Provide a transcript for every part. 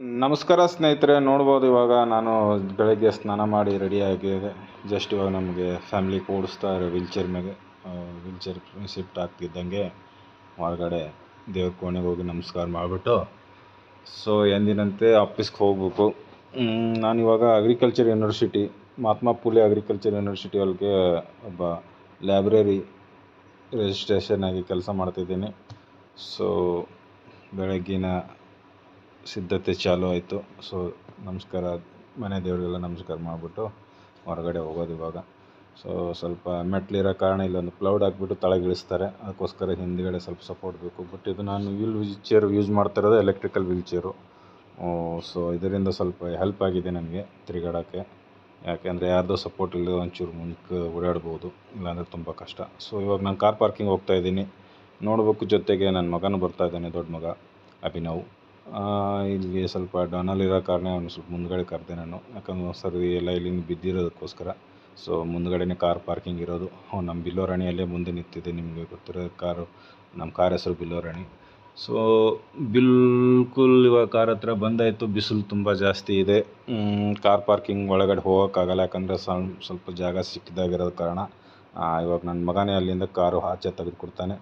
ನಮಸ್ಕಾರ ಸ್ನೇಹಿತರೆ, ನೋಡ್ಬೋದು ಇವಾಗ ನಾನು ಬೆಳಗ್ಗೆ ಸ್ನಾನ ಮಾಡಿ ರೆಡಿಯಾಗಿದೆ. ಜಸ್ಟ್ ಇವಾಗ ನಮಗೆ ಫ್ಯಾಮಿಲಿ ಕೂಡಿಸ್ತಾ ಇರೋ ವೀಲ್ಚೇರ್ ಮೇಲೆ ವೀಲ್ಚೇರ್ ಶಿಫ್ಟ್ ಆಗ್ತಿದ್ದಂಗೆ ಹೊರಗಡೆ ದೇವ್ರ ಕೋಣೆಗೆ ಹೋಗಿ ನಮಸ್ಕಾರ ಮಾಡಿಬಿಟ್ಟು ಎಂದಿನಂತೆ ಆಫೀಸ್ಗೆ ಹೋಗಬೇಕು. ನಾನಿವಾಗ agriculture university, Mahatma Phule agriculture university ಒಳಗೆ ಒಬ್ಬ ಲೈಬ್ರರಿ ರಿಜಿಸ್ಟ್ರೇಷನ್ ಆಗಿ ಕೆಲಸ ಮಾಡ್ತಿದ್ದೀನಿ. ಬೆಳಗ್ಗಿನ ಸಿದ್ಧತೆ ಚಾಲೂ ಆಯಿತು. ನಮಸ್ಕಾರ, ಮನೆ ದೇವರಿಗೆಲ್ಲ ನಮಸ್ಕಾರ ಮಾಡಿಬಿಟ್ಟು ಹೊರಗಡೆ ಹೋಗೋದು ಇವಾಗ. ಸ್ವಲ್ಪ ಮೆಟ್ಲಿರೋ ಕಾರಣ ಇಲ್ಲೊಂದು ಕ್ಲೌಡ್ ಹಾಕ್ಬಿಟ್ಟು ಕೆಳಗೆ ಇಳಿಸ್ತಾರೆ, ಅದಕ್ಕೋಸ್ಕರ ಹಿಂದ್ಗಡೆ ಸ್ವಲ್ಪ ಸಪೋರ್ಟ್ ಬೇಕು. ಬಟ್ ಇದು ನಾನು ವೀಲ್ ಚೇರ್ ಯೂಸ್ ಮಾಡ್ತಾ ಇರೋದು ಎಲೆಕ್ಟ್ರಿಕಲ್ ವೀಲ್ ಚೇರು. ಇದರಿಂದ ಸ್ವಲ್ಪ ಹೆಲ್ಪ್ ಆಗಿದೆ ನನಗೆ ತಿರುಗಾಡೋಕ್ಕೆ. ಯಾಕೆಂದರೆ ಯಾರ್ದೋ ಸಪೋರ್ಟ್ ಇಲ್ಲದೆ ಒಂಚೂರು ಮುಂದಕ್ಕೆ ಓಡಾಡ್ಬೋದು, ಇಲ್ಲಾಂದರೆ ತುಂಬ ಕಷ್ಟ. ಇವಾಗ ನಾನು ಕಾರ್ ಪಾರ್ಕಿಂಗ್ ಹೋಗ್ತಾಯಿದ್ದೀನಿ, ನೋಡಬೇಕು. ಜೊತೆಗೆ ನನ್ನ ಮಗನೂ ಬರ್ತಾಯಿದ್ದಾನೆ, ದೊಡ್ಡ ಮಗ ಅಭಿನವ್. ಇಲ್ಲಿ ಸ್ವಲ್ಪ ಡೌನಲ್ಲಿರೋ ಕಾರಣ ಅವನು ಸ್ವಲ್ಪ ಮುಂದ್ಗಡೆ ಕರೆದೆ ನಾನು, ಯಾಕಂದ್ರೆ ಸರಿ ಎಲ್ಲ ಇಲ್ಲಿಂದ ಬಿದ್ದಿರೋದಕ್ಕೋಸ್ಕರ. ಮುಂದ್ಗಡೆನೇ ಕಾರ್ ಪಾರ್ಕಿಂಗ್ ಇರೋದು. ನಮ್ಮ ಬಿಲ್ಲೋರಾಣಿಯಲ್ಲೇ ಮುಂದೆ ನಿಂತಿದೆ, ನಿಮಗೆ ಗೊತ್ತಿರೋ ಕಾರು, ನಮ್ಮ ಕಾರ್ ಹೆಸರು ಬಿಲ್ಲೋರಾಣಿ. ಬಿಲ್ಕುಲ್ ಇವಾಗ ಕಾರ್ ಹತ್ರ ಬಂದಾಯಿತು. ಬಿಸಿಲು ತುಂಬ ಜಾಸ್ತಿ ಇದೆ, ಕಾರ್ ಪಾರ್ಕಿಂಗ್ ಒಳಗಡೆ ಹೋಗೋಕ್ಕಾಗಲ್ಲ, ಯಾಕಂದರೆ ಸ್ವಲ್ಪ ಜಾಗ ಸಿಕ್ಕಿದಾಗಿರೋದ ಕಾರಣ. ಇವಾಗ ನನ್ನ ಮಗನೇ ಅಲ್ಲಿಂದ ಕಾರು ಆಚೆ ತೆಗೆದುಕೊಡ್ತಾನೆ.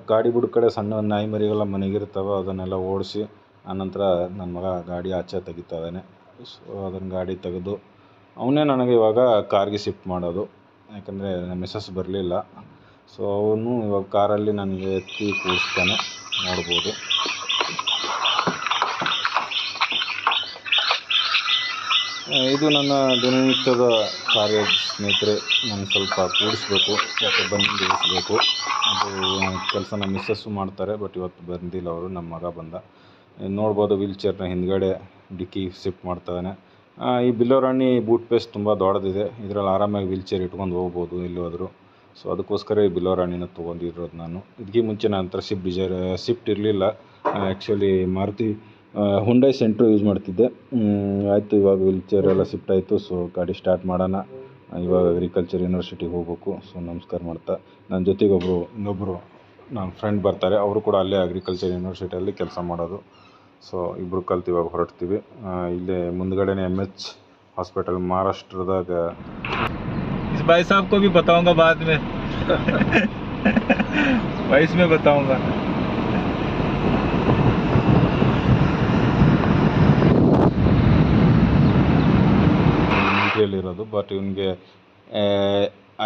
ಗಾಡಿ ಬುಡ ಕಡೆ ಸಣ್ಣ ನಾಯಿ ಮರಿಗೆಲ್ಲ ಮನೆಗಿರ್ತಾವೆ, ಅದನ್ನೆಲ್ಲ ಓಡಿಸಿ ಆನಂತರ ನನ್ನ ಮಗ ಗಾಡಿ ಆಚೆ ತೆಗಿತಾ ಇದ್ದಾನೆ. ಅದನ್ನು ಗಾಡಿ ತೆಗೆದು ಅವನೇ ನನಗೆ ಇವಾಗ ಕಾರ್ಗೆ ಶಿಫ್ಟ್ ಮಾಡೋದು, ಯಾಕಂದರೆ ನಮ್ಮ ಮಿಸ್ಸಸ್ ಬರಲಿಲ್ಲ. ಅವನು ಇವಾಗ ಕಾರಲ್ಲಿ ನನಗೆ ಎತ್ತಿ ಕೂರಿಸ್ತಾನೆ, ನೋಡ್ಬೋದು. ಇದು ನನ್ನ ದಿನನಿತ್ಯದ ಕಾರ್ಯ ಸ್ನೇಹಿತರೆ. ನಾನು ಸ್ವಲ್ಪ ಕೂಡಿಸ್ಬೇಕು, ಯಾಕೆ ಬಂದು ಇಳಿಸ್ಬೇಕು. ಅದು ಕೆಲಸ ನಮ್ಮ ಮಿಸ್ಸಸ್ಸು ಮಾಡ್ತಾರೆ, ಬಟ್ ಇವತ್ತು ಬಂದಿಲ್ಲ ಅವರು, ನಮ್ಮ ಮಗ ಬಂದ. ನೋಡ್ಬೋದು ವೀಲ್ ಚೇರ್ನ ಹಿಂದ್ಗಡೆ ಡಿಕ್ಕಿ ಶಿಫ್ಟ್ ಮಾಡ್ತಾಯಿದ್ದಾನೆ. ಈ ಬಿಲ್ಲೋರಾಣಿ ಬೂಟ್ ಪೇಸ್ ತುಂಬ ದೊಡ್ಡದಿದೆ, ಇದರಲ್ಲಿ ಆರಾಮಾಗಿ ವೀಲ್ ಚೇರ್ ಇಟ್ಕೊಂಡು ಹೋಗ್ಬೋದು ಎಲ್ಲಿ ಹೋದ್ರು. ಅದಕ್ಕೋಸ್ಕರ ಈ ಬಿಲ್ಲೋರಾಣಿನ ತೊಗೊಂಡಿರೋದು ನಾನು. ಇದಕ್ಕೆ ಮುಂಚೆ ನನ್ನ ಹತ್ರ ಶಿಫ್ಟ್ ಇರಲಿಲ್ಲ. ಆ್ಯಕ್ಚುಲಿ ಮಾರುತಿ ಹುಂಡೈ ಸೆಂಟ್ರೋ ಯೂಸ್ ಮಾಡ್ತಿದ್ದೆ. ಆಯಿತು, ಇವಾಗ ವೀಲ್ ಚೇರ್ ಎಲ್ಲ ಶಿಫ್ಟ್ ಆಯಿತು. ಗಾಡಿ ಸ್ಟಾರ್ಟ್ ಮಾಡೋಣ. ಇವಾಗ ಅಗ್ರಿಕಲ್ಚರ್ ಯೂನಿವರ್ಸಿಟಿಗೆ ಹೋಗ್ಬೇಕು. ನಮಸ್ಕಾರ ಮಾಡ್ತಾ ನನ್ನ ಜೊತೆಗೆ ಇನ್ನೊಬ್ಬರು ನನ್ನ ಫ್ರೆಂಡ್ ಬರ್ತಾರೆ, ಅವರು ಕೂಡ ಅಲ್ಲೇ ಅಗ್ರಿಕಲ್ಚರ್ ಯೂನಿವರ್ಸಿಟಿಯಲ್ಲಿ ಕೆಲಸ ಮಾಡೋದು. ಇಬ್ಬರು ಕಲ್ತು ಇವಾಗ ಹೊರಡ್ತೀವಿ. ಇಲ್ಲೇ ಮುಂದ್ಗಡೆನೇ MH ಹಾಸ್ಪಿಟಲ್, ಮಹಾರಾಷ್ಟ್ರದಾಗ. भाई साहब को भी बताऊंगा बाद में वॉइस में बताऊंगा. ಇರೋದು, ಬಟ್ ಇವನಿಗೆ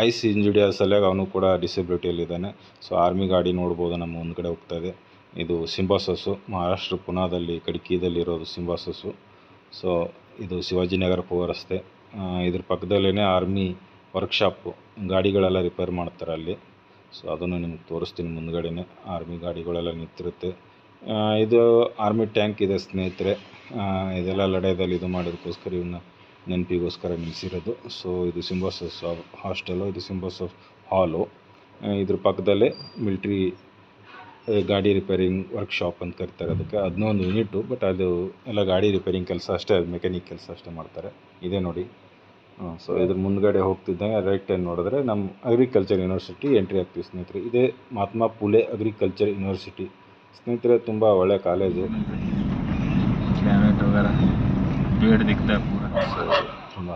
ಐಸ್ ಇಂಜುರಿ ಸಲುವಾಗಿ ಅವನು ಕೂಡ ಡಿಸೆಬಿಲಿಟಿಯಲ್ಲಿದ್ದಾನೆ. ಆರ್ಮಿ ಗಾಡಿ ನೋಡ್ಬೋದು ನಮ್ಮ ಮುಂದ್ಗಡೆ ಹೋಗ್ತಾಯಿದೆ. ಇದು ಸಿಂಬಾಸಸ್ಸು, ಮಹಾರಾಷ್ಟ್ರ ಪುನಾದಲ್ಲಿ ಕಡಿಕಿದಲ್ಲಿರೋದು ಸಿಂಬಾಸಸ್ಸು. ಇದು ಶಿವಾಜಿನಗರಕ್ಕೆ ಹೋಗೋ ರಸ್ತೆ. ಇದ್ರ ಪಕ್ಕದಲ್ಲೇ ಆರ್ಮಿ ವರ್ಕ್ಶಾಪು, ಗಾಡಿಗಳೆಲ್ಲ ರಿಪೇರ್ ಮಾಡ್ತಾರೆ ಅಲ್ಲಿ. ಅದನ್ನು ನಿಮ್ಗೆ ತೋರಿಸ್ತೀನಿ. ಮುಂದ್ಗಡೆನೇ ಆರ್ಮಿ ಗಾಡಿಗಳೆಲ್ಲ ನಿಂತಿರುತ್ತೆ. ಇದು ಆರ್ಮಿ ಟ್ಯಾಂಕ್ ಇದೆ ಸ್ನೇಹಿತರೆ. ಇದೆಲ್ಲ ಲಡಾಯ್ದಲ್ಲಿ ಇದು ಮಾಡೋದಕ್ಕೋಸ್ಕರ ಇವನ್ನ ನೆನಪಿಗೋಸ್ಕರ ನಿಲ್ಲಿಸಿರೋದು. ಇದು ಸಿಂಬಾಸಸ್ ಹಾಸ್ಟೆಲು, ಇದು ಸಿಂಬಾಸಸ್ ಹಾಲು. ಇದ್ರ ಪಕ್ಕದಲ್ಲೇ ಮಿಲ್ಟ್ರಿ ಗಾಡಿ ರಿಪೇರಿಂಗ್ ವರ್ಕ್ಶಾಪ್ ಅಂತ ಕರಿತಾರೆ ಅದಕ್ಕೆ. 11 ಯೂನಿಟು, ಬಟ್ ಅದು ಎಲ್ಲ ಗಾಡಿ ರಿಪೇರಿಂಗ್ ಕೆಲಸ ಅಷ್ಟೇ, ಅದು ಮೆಕ್ಯಾನಿಕ್ ಕೆಲಸ ಅಷ್ಟೇ ಮಾಡ್ತಾರೆ. ಇದೇ ನೋಡಿ. ಇದ್ರ ಮುಂದ್ಗಡೆ ಹೋಗ್ತಿದ್ದಂಗೆ ರೈಟ್ ಟೈಮ್ ನೋಡಿದ್ರೆ ನಮ್ಮ ಅಗ್ರಿಕಲ್ಚರ್ ಯೂನಿವರ್ಸಿಟಿ ಎಂಟ್ರಿ ಆಗ್ತೀವಿ ಸ್ನೇಹಿತರೆ. ಇದೇ ಮಹಾತ್ಮ ಫುಲೆ ಅಗ್ರಿಕಲ್ಚರ್ ಯೂನಿವರ್ಸಿಟಿ ಸ್ನೇಹಿತರೆ. ತುಂಬ ಒಳ್ಳೆ ಕಾಲೇಜು. ತುಂಬ.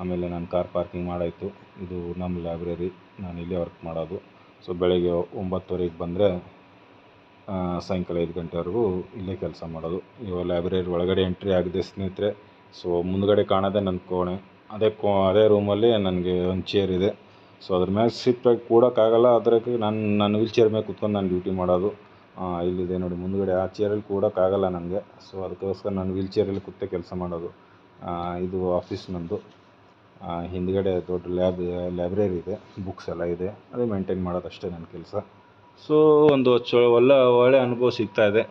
ಆಮೇಲೆ ನಾನು ಕಾರ್ ಪಾರ್ಕಿಂಗ್ ಮಾಡಾಯಿತು. ಇದು ನಮ್ಮ ಲೈಬ್ರರಿ, ನಾನು ಇಲ್ಲೇ ವರ್ಕ್ ಮಾಡೋದು. ಬೆಳಗ್ಗೆ 9:30ಗೆ ಬಂದರೆ ಸಾಯಂಕಾಲ 5 ಗಂಟೆವರೆಗೂ ಇಲ್ಲೇ ಕೆಲಸ ಮಾಡೋದು. ಇವಾಗ ಲೈಬ್ರರಿ ಒಳಗಡೆ ಎಂಟ್ರಿ ಆಗಿದೆ ಸ್ನೇಹಿತರೆ. ಮುಂದ್ಗಡೆ ಕಾಣೋದೇ ನನ್ನ ಕೋಣೆ. ಅದೇ ರೂಮಲ್ಲಿ ನನಗೆ ಒಂದು ಚೇರ್ ಇದೆ. ಅದ್ರ ಮೇಲೆ ಶಿಫ್ಟಾಗಿ ಕೂಡೋಕ್ಕಾಗಲ್ಲ, ಅದಕ್ಕೆ ನನ್ನ ವೀಲ್ ಚೇರ್ ಮೇಲೆ ಕೂತ್ಕೊಂಡು ನಾನು ಡ್ಯೂಟಿ ಮಾಡೋದು. ಇಲ್ಲಿದೆ ನೋಡಿ ಮುಂದ್ಗಡೆ, ಆ ಚೇರಲ್ಲಿ ಕೂಡೋಕ್ಕಾಗಲ್ಲ ನನಗೆ. ಅದಕ್ಕೋಸ್ಕರ ನಾನು ವೀಲ್ ಚೇರಲ್ಲಿ ಕೂತೇ ಕೆಲಸ ಮಾಡೋದು. ಇದು ಆಫೀಸ್ ನಂದು. ಹಿಂದ್ಗಡೆ ದೊಡ್ಡ ಲೈಬ್ರರಿ ಇದೆ, ಬುಕ್ಸ್ ಎಲ್ಲ ಇದೆ, ಅದೇ ಮೇಂಟೈನ್ ಮಾಡೋದಷ್ಟೇ ನನ್ನ ಕೆಲಸ. ಒಂದು ಒಳ್ಳೆ ಅನುಭವ ಸಿಗ್ತಾಯಿದೆ.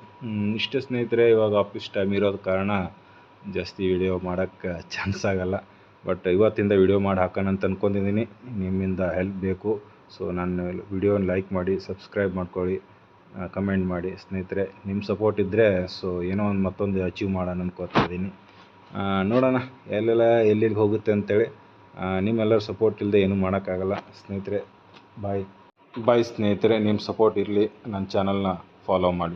ಇಷ್ಟೇ ಸ್ನೇಹಿತರೆ. ಇವಾಗ ಆಫೀಸ್ ಟೈಮ್ ಇರೋದ ಕಾರಣ ಜಾಸ್ತಿ ವಿಡಿಯೋ ಮಾಡೋಕ್ಕೆ ಚಾನ್ಸ್ ಆಗೋಲ್ಲ, ಬಟ್ ಇವತ್ತಿಂದ ವಿಡಿಯೋ ಮಾಡಿ ಹಾಕೋಣ ಅಂತ ಅಂದ್ಕೊಂಡಿದ್ದೀನಿ. ನಿಮ್ಮಿಂದ ಹೆಲ್ಪ್ ಬೇಕು. ನನ್ನ ವಿಡಿಯೋನ ಲೈಕ್ ಮಾಡಿ, ಸಬ್ಸ್ಕ್ರೈಬ್ ಮಾಡ್ಕೊಳ್ಳಿ, ಕಮೆಂಟ್ ಮಾಡಿ ಸ್ನೇಹಿತರೆ. ನಿಮ್ಮ ಸಪೋರ್ಟ್ ಇದ್ದರೆ ಏನೋ ಒಂದು ಮತ್ತೊಂದು ಅಚೀವ್ ಮಾಡೋಣ ಅಂದ್ಕೊತಾ ಇದ್ದೀನಿ. ನೋಡೋಣ ಎಲ್ಲಿಗೆ ಹೋಗುತ್ತೆ ಅಂತೇಳಿ. ನಿಮ್ಮೆಲ್ಲರ ಸಪೋರ್ಟ್ ಇಲ್ಲದೆ ಏನೂ ಮಾಡೋಕ್ಕಾಗಲ್ಲ ಸ್ನೇಹಿತರೆ. ಬಾಯ್ ಸ್ನೇಹಿತರೆ. ನಿಮ್ಮ ಸಪೋರ್ಟ್ ಇರಲಿ, ನನ್ನ ಚಾನಲ್ನ ಫಾಲೋ ಮಾಡಿ.